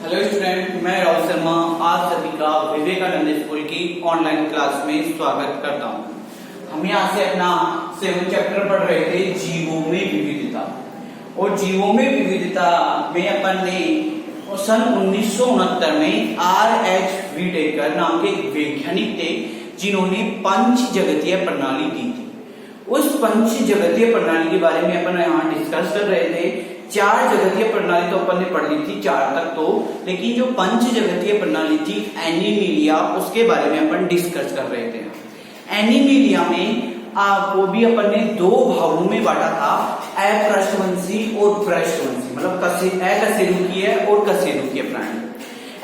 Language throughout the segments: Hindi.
हेलो स्टूडेंट, मैं राहुल शर्मा आप सभी का विवेकानंद स्कूल की ऑनलाइन क्लास में स्वागत करता हूं। हम यहाँ से अपना 7 चैप्टर पढ़ रहे थे जीवों में विविधता। और जीवों में विविधता में अपन ने सन 1969 में R.H. विटेकर नाम के एक वैज्ञानिक थे जिन्होंने पंच जगतीय प्रणाली दी थी। उस पंच जगतीय प्रणाली के बारे में अपन यहाँ डिस्कस कर रहे थे। 4 जगतीय प्रणाली तो अपन ने पढ़ ली थी 4 तक तो, लेकिन जो पंच जगतीय प्रणाली थी एनिमिलिया, उसके बारे में अपन डिस्कस कर रहे थे। एनिमिलिया में वो भी अपन ने 2 भागों में बांटा था, अपृष्ठवंशी और पृष्ठवंशी, मतलब अकशेरुकीय और कशेरुकीय प्राणी।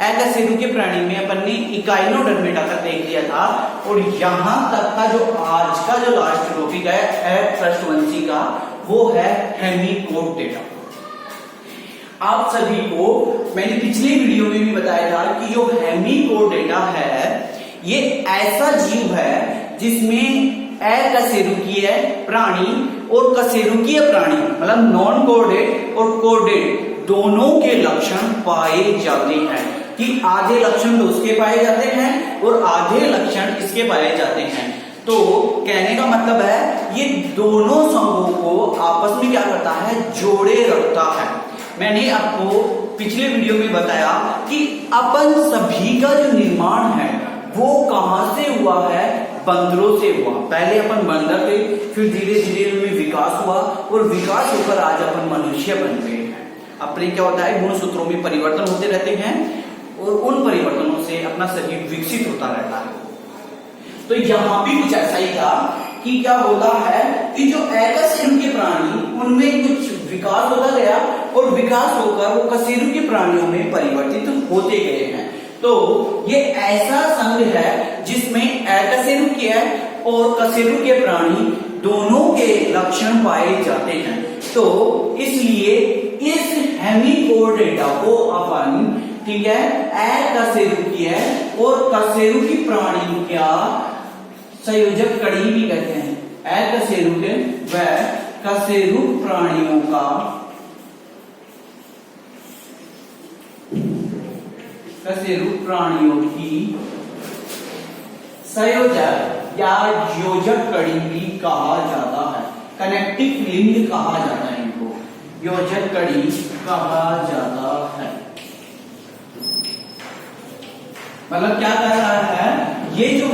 अकशेरुकीय प्राणी में अपन ने इकाइनोडर्मेटा का देख लिया था। और यहाँ तक का जो आज का जो लास्ट टॉपिक है अपृष्ठवंशी का, वो है हेमिकोडेटा। आप सभी को मैंने पिछले वीडियो में भी बताया था कि जो हेमिकोडेटा है ये ऐसा जीव है जिसमें अकशेरुकीय प्राणी और कशेरुकीय प्राणी, मतलब नॉन कोडेड और कोडेड दोनों के लक्षण पाए जाते हैं। कि आधे लक्षण तो उसके पाए जाते हैं और आधे लक्षण इसके पाए जाते हैं। तो कहने का मतलब है ये दोनों संघों को आपस में क्या करता है, जोड़े रखता है। मैंने आपको पिछले वीडियो में बताया कि अपन सभी का जो निर्माण है वो कहां से हुआ है, बंदरों से हुआ। पहले अपन बंदर थे, फिर धीरे धीरे उनमें विकास हुआ और विकास होकर आज अपन मनुष्य बन गए हैं। अपने क्या होता है, गुणसूत्रों में परिवर्तन होते रहते हैं और उन परिवर्तनों से अपना शरीर विकसित होता रहता है। तो यहाँ भी कुछ ऐसा ही था कि क्या होता है कि जो अकशेरुकीय प्राणी उनमें कुछ विकास होता गया और विकास होकर वो कशेरुकीय प्राणियों में परिवर्तित होते गए हैं। तो ये ऐसा संघ है जिसमें अकशेरुकीय और कशेरुकीय प्राणी दोनों के लक्षण पाए जाते हैं। तो इसलिए इस हेमिकोडेटा को अपन, ठीक है, अकशेरुकीय और कशेरुकी प्राणी का संयोजक कड़ी भी कहते हैं। अकशेरुकीय व कशेरुक प्राणियों का कशेरुक प्राणियों की संयोजक या योजक कड़ी भी कहा जाता है। कनेक्टिव लिंक कहा जाता है, इनको योजक कड़ी कहा जाता है। मतलब क्या कह रहा है, ये जो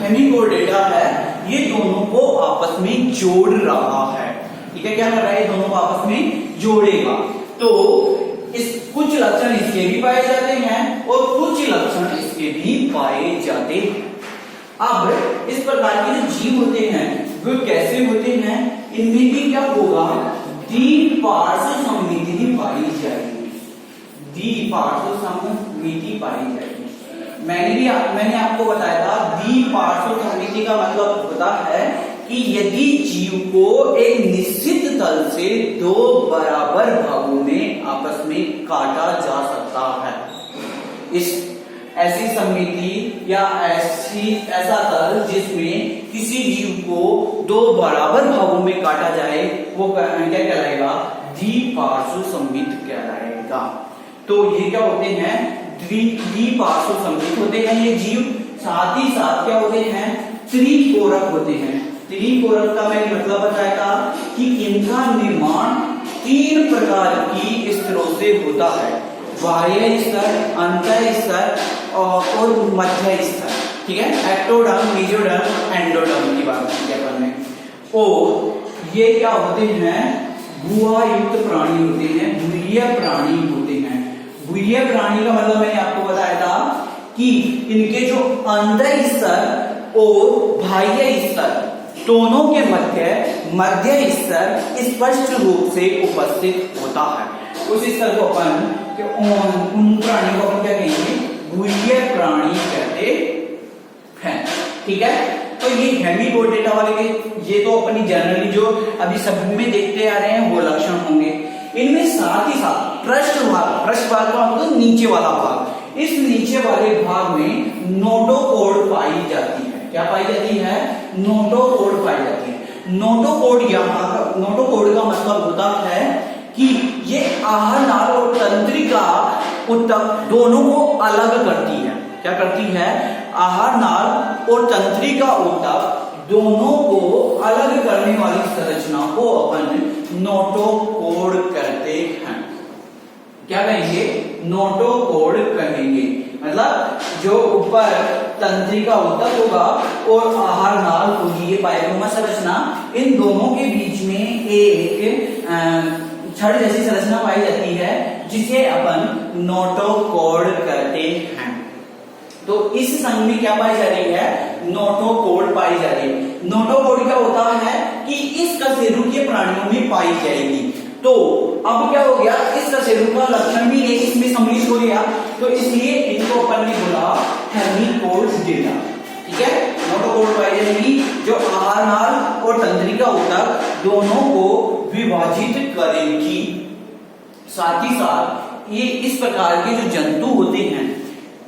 हेमिकोडेटा है ये दोनों को आपस में जोड़ रहा है। ठीक है, क्या कर रहा है, दोनों को आपस में जोड़ेगा। तो इस कुछ लक्षण इसके भी पाए जाते हैं और कुछ लक्षण इसके भी पाए जाते हैं। अब इस प्रकार के जो जीव होते हैं वो कैसे होते हैं, इनमें भी क्या होगा, द्विपार्श्व सममिति पाई जाएगी। द्विपार्श्व सममिति पाई जाएगी। मैंने आपको बताया था द्विपार्श्व सममिति का मतलब होता है कि यदि जीव को एक निश्चित तल से 2 बराबर भागों में आपस में काटा जा सकता है। इस ऐसी सममिति या ऐसा तल जिसमें किसी जीव को 2 बराबर भागों में काटा जाए वो क्या कहलाएगा, द्विपार्श्व सममित कहलाएगा। तो ये क्या होते हैं, द्विपार्श्व सममित होते हैं ये जीव। साथ ही साथ क्या होते हैं, त्रिकोरक होते हैं। त्रिकोरक का मैंने मतलब बताया था कि इनका निर्माण 3 प्रकार की स्तरों से होता है, बाह्य स्तर, अंतः स्तर और मध्य स्तर। ठीक है, एक्टोडर्म, मेसोडर्म, एंडोडर्म की बात की अपन ने। और ये क्या होते हैं, गुहा युक्त प्राणी होते हैं, गुह्य प्राणी होते हैं। गुह्य प्राणी का मतलब मैंने आपको बताया था कि इनके जो अंतः स्तर और बाह्य स्तर दोनों के मध्य स्तर स्पष्ट रूप से उपस्थित होता है। उस स्तर को अपन उन प्राणियों को अपन क्या कहेंगे, गुह्य प्राणी कहते हैं। ठीक है, तो ये हेमिकोडेटा वाले के ये तो अपनी जनरली जो अभी सभी में देखते आ रहे हैं वो लक्षण होंगे। इनमें साथ ही साथ पृष्ठ भाग का मतलब नीचे वाला भाग, इस नीचे वाले भाग में नोटोकोड पाई जाती है। क्या पाई जाती है, नोटोकोड पाई जाती है। नोटोकोड का मतलब होता है कि ये आहार नाल और तंत्रिका ऊतक दोनों को अलग करती है। क्या करती है? आहार नाल और तंत्रिका ऊतक दोनों को अलग करने वाली संरचना को अपन नोटोकोड कहते हैं। क्या कहेंगे? नोटोकोड कहेंगे। मतलब जो ऊपर तंत्रिका ऊतक होगा और आहार नाल होगी, ये पाइलोमा संरचना, इन दोनों के बीच में एक छड़ जैसी संरचना पाई जाती है जिसे अपन नोटोकोड कहते हैं। तो इस संघ में क्या पाई जा रही है? नोटोकोड पाई जा रही है। नोटोकोड क्या होता है कि इस कशेरुकीय प्राणियों में पाई जाएगी। तो अब क्या हो गया? इस कशेरुक का लक्षण भी एक इसमें सम्मिलित हो गया, तो इसलिए इनको अपन ने बोला हेमिकोडेटा। ठीक है, नोटोकोड पाई जाएगी जो आहार नाल और तंत्रिका ऊतक दोनों को विभाजित करेगी। साथ ही साथ ये इस प्रकार के जो जंतु होते हैं,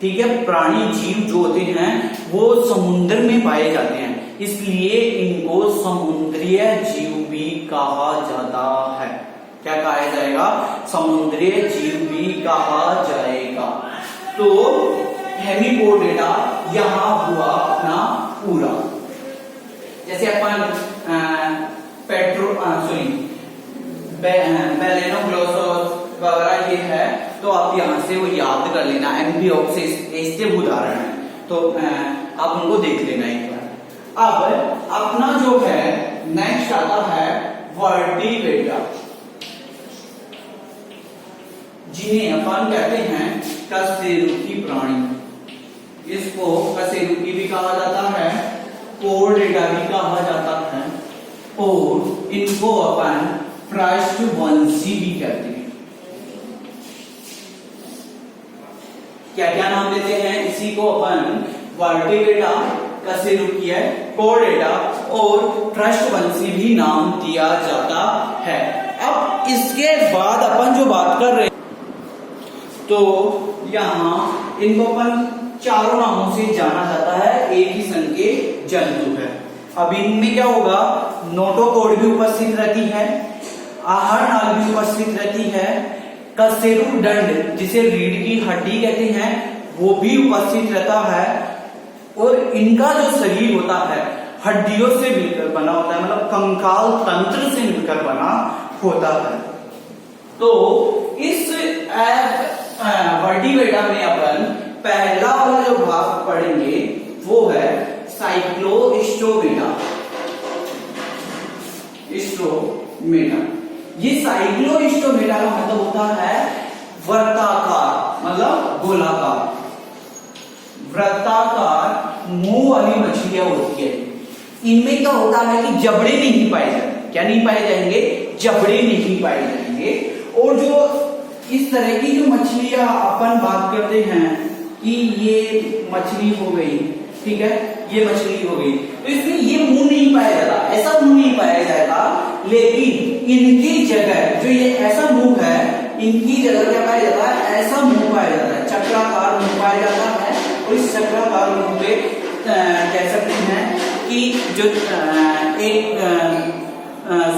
ठीक है, प्राणी जीव जो होते हैं वो समुद्र में पाए जाते हैं, इसलिए इनको समुद्रीय जीव भी कहा जाता है। क्या कहा जाएगा? समुद्रीय जीव भी कहा जाएगा। तो हेमिकोडेटा यहां हुआ अपना पूरा। जैसे अपन बेलेनोग्लोसोस वगैरह ये है, तो आप यहां से वो याद कर लेना। एम्बियोक्सिस ऐसे उदाहरण है, तो आप उनको देख लेना एक बार। अब अपना जो है नेक्स्ट आता है वर्टिब्रेटा, जिन्हें अपन कहते हैं कशेरुकी प्राणी। इसको कशेरुकी भी कहा जाता है, कोर्डेटा भी कहा जाता है, और इनको अपन पृष्ठवंशी भी कहते हैं। क्या क्या नाम देते हैं? इसी को अपन वर्टिब्रेटा, कशेरुकीय, कोर्डेटा और पृष्ठवंशी भी नाम दिया जाता है। अब इसके बाद अपन जो बात कर रहे हैं, तो यहाँ इनको अपन चारों नामों से जाना जाता है, एक ही संघ के जंतु है। अब इनमें क्या होगा? नोटोकोड भी उपस्थित रहती है, आहार नाल भी उपस्थित रहती है, कशेरुक दंड जिसे रीढ़ की हड्डी कहते हैं वो भी उपस्थित रहता है, और इनका जो शरीर होता है हड्डियों से मिलकर बना होता है, मतलब कंकाल तंत्र से मिलकर बना होता है। तो इस वर्टिब्रेटा में अपन पहला वाला जो भाग पढ़ेंगे वो है साइक्लोस्टोमेटा। ये साइक्लोस्टोमेटा का मतलब होता है वृत्ताकार, मतलब गोलाकार, वृत्ताकार मुंह वाली मछलियां होती है। इनमें क्या होता है कि जबड़े नहीं पाए जाते। क्या नहीं पाए जाएंगे? जबड़े नहीं पाए जाएंगे। और जो इस तरह की जो मछलियां अपन बात करते हैं कि ये मछली हो गई, ठीक है, ये मछली हो गई, तो इसमें ये मुंह नहीं पाया जाता, ऐसा मुंह नहीं पाया जाएगा। लेकिन इनकी जगह जो ये ऐसा मुंह है, इनकी जगह क्या पाया जाता है? ऐसा मुंह पाया जाता है, चक्राकार मुंह पाया जाता है। और इस चक्राकार मुंह पे कह सकते हैं कि जो एक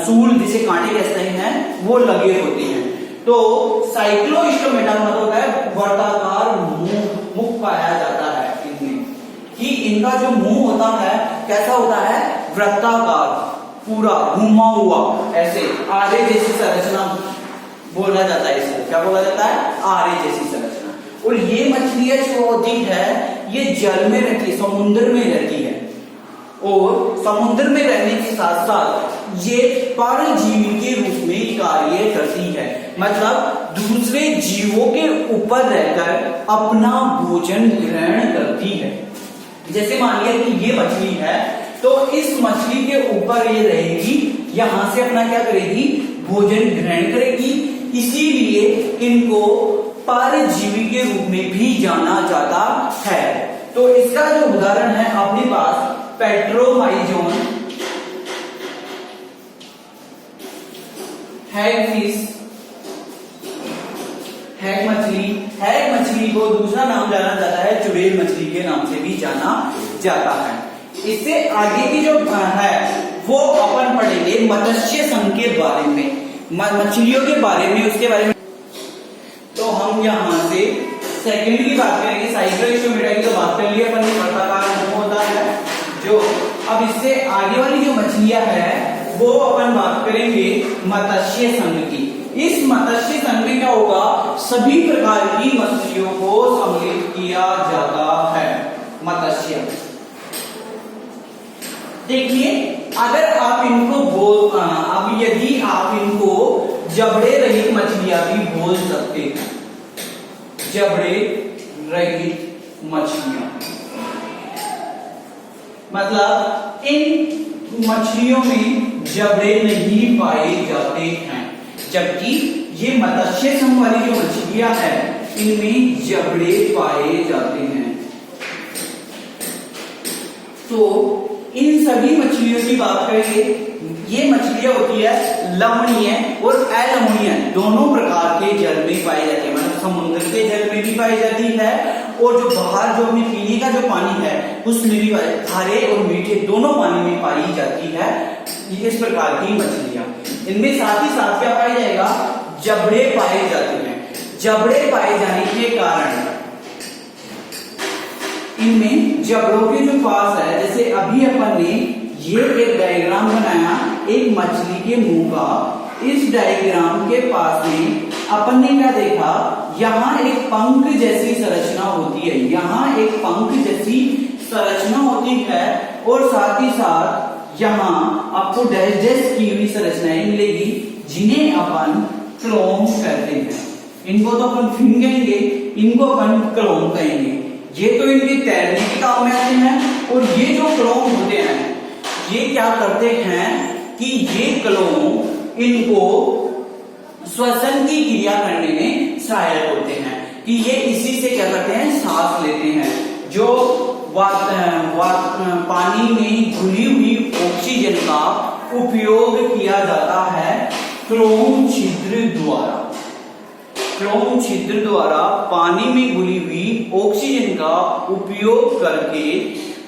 सूल जिसे कांटे कहते हैं वो लगे होते हैं। तो साइक्लोस्टोमेटा मतलब होता है वर्ताकार मुख पाया जाता है इनमें, कि इनका जो मुंह होता है कैसा होता है? वृत्ताकार, पूरा घुमा हुआ, ऐसे आरे जैसी संरचना बोला जाता है इसे। क्या बोला जाता है? आरे जैसी संरचना। और ये मछलियां जो होती है ये जल में रहती है, समुद्र में रहती है, और समुद्र में रहने के साथ साथ ये परजीवी के रूप में कार्य करती है। मतलब दूसरे जीवों के ऊपर रहकर अपना भोजन ग्रहण करती है। जैसे मान लिया कि ये मछली है, तो इस मछली के ऊपर ये रहेगी, यहां से अपना क्या करेगी? भोजन ग्रहण करेगी। इसीलिए इनको परजीवी के रूप में भी जाना जाता है। तो इसका जो उदाहरण है अपने पास पेट्रोमाइजोन, हैगफिश, हैग मछली को दूसरा नाम जाना जाता है चुड़ैल मछली के नाम से भी जाना जाता है। इससे आगे की जो है वो अपन पढ़ेंगे मत्स्य संघ के बारे में, मछलियों के बारे में, उसके बारे में। तो हम यहां से सेकंड की बात करेंगे, साइक्लोइस्टोमेटा की तो बात कर लिया अपन ने, वर्ताकार मुंह होता है जो। अब इससे आगे वाली जो मछलियां है वो अपन बात करेंगे मत्स्य संघ की। इस मत्स्य संघ में क्या होगा, सभी प्रकार की मछलियों को सम्मिलित किया जाता है। मत्स्य, देखिए अगर आप इनको अब यदि आप इनको जबड़े रहित मछलियां भी बोल सकते हैं, जबड़े रहित मछलियां, मतलब इन मछलियों में जबड़े नहीं पाए जाते हैं, जबकि ये मत्स्य संघ वाली जो मछलियां हैं इनमें जबड़े पाए जाते हैं। तो इन सभी मछलियों की बात करेंगे, ये मछलियां होती है लवणीय और अलवणीय दोनों प्रकार के जल में पाई जाती है, मतलब समुद्र के जल में भी पाई जाती है और जो बाहर जो अपने पीने का जो पानी है उसमें भी खारे और मीठे दोनों पानी में पाई जाती है इस प्रकार की मछलियां। इनमें साथ ही साथ क्या पाया जाएगा, जबड़े पाए जाते हैं। जबड़े पाए जाने के कारण इनमें जबड़ों के जो पास है, जैसे अभी अपन ने ये एक डायग्राम बनाया एक मछली के मुंह का, इस डायग्राम के पास में अपन ने क्या देखा, यहाँ एक पंख जैसी संरचना होती है, यहाँ एक पंख जैसी संरचना होती है और साथ ही साथ यहाँ आपको डाइजेस्ट की हुई संरचनाएं मिलेगी जिन्हें अपन क्लोम कहते हैं। इनको तो अपन फिन कहेंगे, इनको अपन क्लोम कहेंगे। ये तो इनके तैरने के काम में आते हैं और ये जो क्लोम होते हैं ये क्या करते हैं कि ये क्लोम इनको श्वसन की क्रिया करने में सहायक होते हैं, कि ये इसी से क्या करते हैं, सांस लेते हैं। जो पानी में घुली हुई ऑक्सीजन का उपयोग किया जाता है क्लोम छिद्र द्वारा। क्लोम छिद्र द्वारा पानी में घुली हुई ऑक्सीजन का उपयोग करके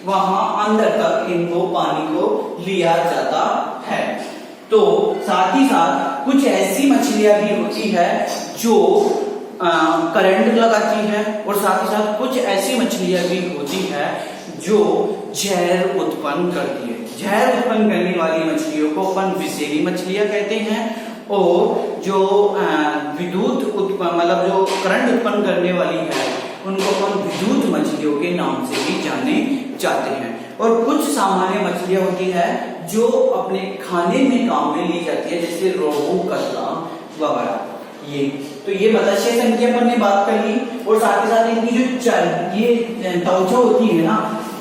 वहां अंदर तक इनको पानी को लिया जाता है। तो साथ ही साथ कुछ ऐसी मछलियां भी होती है जो करंट लगाती है और साथ ही साथ कुछ ऐसी मछलियां भी होती है जो जहर उत्पन्न करती है। जहर उत्पन्न करने वाली मछलियों को अपन विषैली मछलियां कहते हैं और जो विद्युत उत्पन्न मतलब जो करंट उत्पन्न करने वाली है उनको अपन विद्युत मछलियों के नाम से भी जाने जाते हैं। और कुछ सामान्य मछलियां होती है जो अपने खाने में काम में ली जाती है, जैसे रोहू, कतला वगैरह। ये मत्स्य संघ की अपन ने बात कर ली और साथ ही साथ इनकी जो ये त्वचा होती है ना,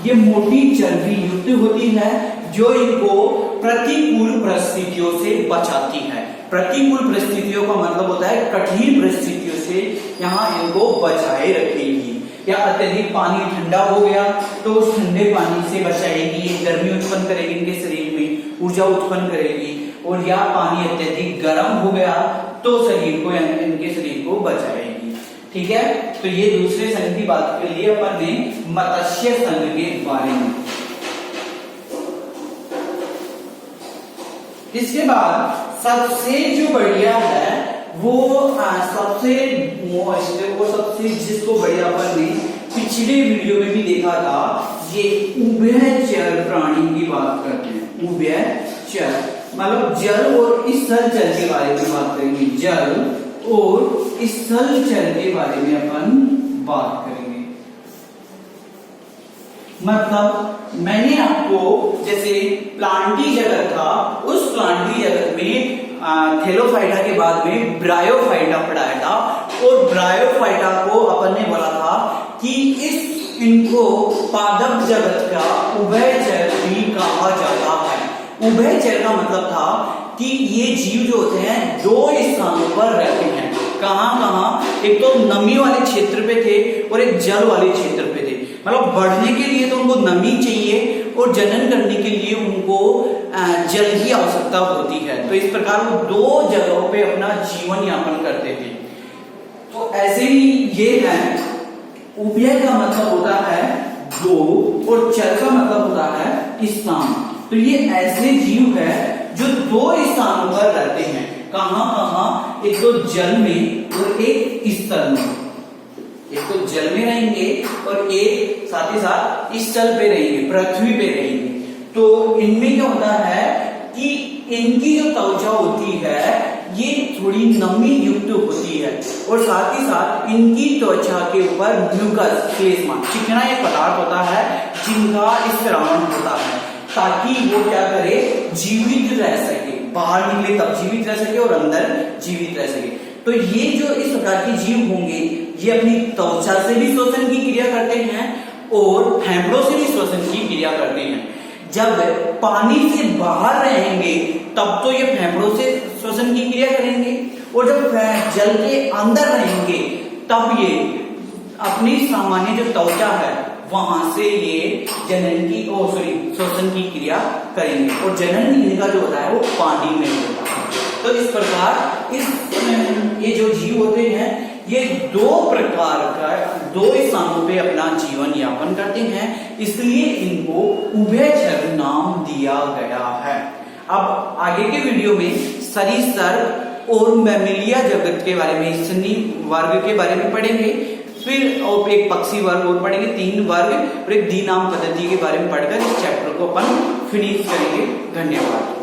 ये मोटी चर्बी युक्त होती है जो इनको प्रतिकूल परिस्थितियों से बचाती है। प्रतिकूल परिस्थितियों का मतलब होता है कठिन परिस्थितियों से यहाँ इनको बचाए रखेगी। या अत्यधिक पानी ठंडा हो गया तो उस ठंडे पानी से बचाएगी, गर्मी उत्पन्न करेगी, इनके शरीर में ऊर्जा उत्पन्न करेगी। और या पानी अत्यधिक गर्म हो गया तो शरीर को इनके शरीर को बचाएगी। ठीक है, तो ये दूसरे संघ की बात के लिए अपन ने मत्स्य संघ के बारे में। इसके बाद सबसे जो बढ़िया है वो सबसे मोस्ट और सबसे जिसको बढ़िया अपन ने पिछले वीडियो में भी देखा था, ये उभयचर प्राणी की बात करते हैं। उभयचर मतलब जल और स्थल चर के बारे में बात करेंगे। जल और स्थल चर के बारे में अपन बात करेंगे। मतलब मैंने आपको जैसे प्लांटी जगत था, उस प्लांटी जगत में थैलोफाइटा के बाद में ब्रायोफाइटा पढ़ाया था और ब्रायोफाइटा को अपन ने बोला था कि इनको पादप जगत का उभयचर भी कहा जाता है। उभयचर का मतलब था कि ये जीव जो होते हैं दो स्थानों पर रहते हैं। कहां कहां, एक तो नमी वाले क्षेत्र पे थे और एक जल वाले क्षेत्र पे थे। मतलब बढ़ने के लिए तो उनको नमी चाहिए और जनन करने के लिए उनको जल की आवश्यकता होती है। तो इस प्रकार वो दो जगहों पे अपना जीवन यापन करते थे। तो ऐसे ही ये है, उभय का मतलब होता है दो और चर का मतलब होता है स्थान। तो ये ऐसे जीव है जो दो स्थानों पर रहते हैं। कहां कहां, एक तो जल में और एक स्थल में। एक तो जल में रहेंगे और एक साथ ही साथ इस तल पे रहेंगे, पृथ्वी पे रहेंगे। तो इनमें क्या होता है कि इनकी जो त्वचा होती है ये थोड़ी नमी युक्त होती है और साथ ही साथ इनकी त्वचा के ऊपर म्यूकस फ्लेस्मा चिकना एक पदार्थ होता है जिनका स्रावन होता है, ताकि वो क्या करे, जीवित रह सके, बाहर निकले तब जीवित रह सके और अंदर जीवित रह सके। तो ये जो इस प्रकार के जीव होंगे ये अपनी त्वचा से भी श्वसन की क्रिया करते हैं और फेफड़ों से भी श्वसन की क्रिया करते हैं। जब पानी से बाहर रहेंगे तब तो ये फेफड़ों से श्वसन की क्रिया करेंगे और जब जल के अंदर रहेंगे तब ये अपनी सामान्य जो त्वचा है वहां से ये जनन की श्वसन की क्रिया करेंगे और जनन इनका जो होता है वो पानी में होता है। तो इस प्रकार ये जो जीव होते हैं ये दो प्रकार का दो स्थानों पे अपना जीवन यापन करते हैं, इसलिए इनको उभयचर नाम दिया गया है। अब आगे के वीडियो में सरीसृप और मैमेलिया जगत के बारे में, स्तनी वर्ग के बारे में पढ़ेंगे, फिर और एक पक्षी वर्ग और पढ़ेंगे, 3 वर्ग और एक द्विनाम पद्धति के बारे में पढ़कर इस चैप्टर को अपन फिनिश करेंगे। धन्यवाद।